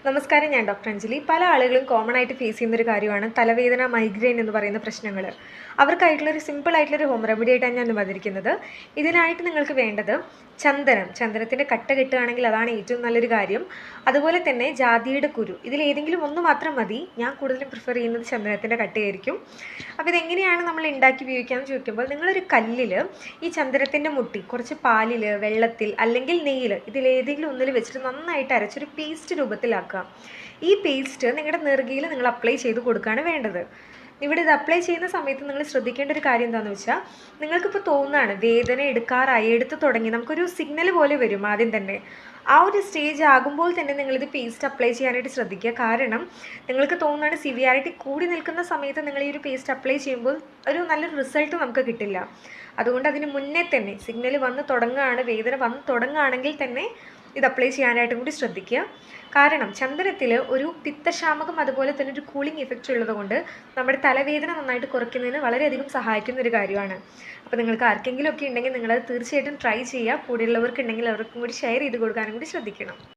നമസ്കാരം, ഞാൻ ഡോക്ടർ അഞ്ജലി. പല ആളുകളും കോമൺ ആയിട്ട് ഫേസ് ചെയ്യുന്നൊരു കാര്യമാണ് തലവേദന, മൈഗ്രെയിൻ എന്ന് പറയുന്ന പ്രശ്നങ്ങൾ. അവർക്കായിട്ടുള്ളൊരു സിമ്പിളായിട്ടുള്ളൊരു ഹോം റെമഡി ആയിട്ടാണ് ഞാൻ വന്നിരിക്കുന്നത്. ഇതിനായിട്ട് നിങ്ങൾക്ക് വേണ്ടത് ചന്ദനത്തിൻ്റെ കട്ട കിട്ടുകയാണെങ്കിൽ അതാണ് ഏറ്റവും നല്ലൊരു കാര്യം. അതുപോലെ തന്നെ ജാതിയുടെ കുരു, ഇതിലേതെങ്കിലും ഒന്ന് മാത്രം മതി. ഞാൻ കൂടുതലും പ്രിഫർ ചെയ്യുന്നത് ചന്ദനത്തിൻ്റെ കട്ടയായിരിക്കും. അപ്പോൾ ഇതെങ്ങനെയാണ് നമ്മൾ ഉണ്ടാക്കി ഉപയോഗിക്കാമെന്ന് ചോദിക്കുമ്പോൾ, നിങ്ങളൊരു കല്ലിൽ ഈ ചന്ദനത്തിൻ്റെ മുട്ടി കുറച്ച് പാലിൽ, വെള്ളത്തിൽ അല്ലെങ്കിൽ നെയ്യിൽ ഇതിലേതെങ്കിലും ഒന്നിൽ വെച്ചിട്ട് നന്നായിട്ട് അരച്ചൊരു പേസ്റ്റ് രൂപത്തിലാക്കുക. ഈ പേസ്റ്റ് നിങ്ങളുടെ നെറുകയിൽ നിങ്ങൾ അപ്ലൈ ചെയ്ത് കൊടുക്കുകയാണ് വേണ്ടത്. ഇവിടെ ഇത് അപ്ലൈ ചെയ്യുന്ന സമയത്ത് നിങ്ങൾ ശ്രദ്ധിക്കേണ്ട ഒരു കാര്യം എന്താണെന്ന് വെച്ചാൽ, നിങ്ങൾക്കിപ്പോൾ തോന്നുകയാണ് വേദന എടുത്ത് തുടങ്ങി, നമുക്കൊരു സിഗ്നൽ പോലെ വരും ആദ്യം തന്നെ. ആ ഒരു സ്റ്റേജ് ആകുമ്പോൾ തന്നെ നിങ്ങളിത് പേസ്റ്റ് അപ്ലൈ ചെയ്യാനായിട്ട് ശ്രദ്ധിക്കുക. കാരണം നിങ്ങൾക്ക് തോന്നുകയാണ് സിവിയാരിറ്റി കൂടി നിൽക്കുന്ന സമയത്ത് നിങ്ങൾ ഈ ഒരു പേസ്റ്റ് അപ്ലൈ ചെയ്യുമ്പോൾ ഒരു നല്ലൊരു റിസൾട്ട് നമുക്ക് കിട്ടില്ല. അതുകൊണ്ട് അതിന് മുന്നേ തന്നെ സിഗ്നൽ വന്ന് തുടങ്ങുകയാണ്, വേദന വന്ന് തുടങ്ങുകയാണെങ്കിൽ തന്നെ ഇത് അപ്ലൈ ചെയ്യാനായിട്ടും കൂടി ശ്രദ്ധിക്കുക. കാരണം ചന്ദനത്തിൽ ഒരു പിത്തശാമകം അതുപോലെ തന്നെ ഒരു കൂളിംഗ് ഇഫക്റ്റ് ഉള്ളതുകൊണ്ട് നമ്മുടെ തലവേദന നന്നായിട്ട് കുറയ്ക്കുന്നതിന് വളരെയധികം സഹായിക്കുന്ന ഒരു കാര്യമാണ്. അപ്പോൾ നിങ്ങൾക്ക് ആർക്കെങ്കിലും ഒക്കെ ഉണ്ടെങ്കിൽ നിങ്ങളത് തീർച്ചയായിട്ടും ട്രൈ ചെയ്യുക. കൂടെയുള്ളവർക്ക് ഉണ്ടെങ്കിൽ അവർക്കും കൂടി ഷെയർ ചെയ്ത് കൊടുക്കാനും കൂടി ശ്രദ്ധിക്കണം.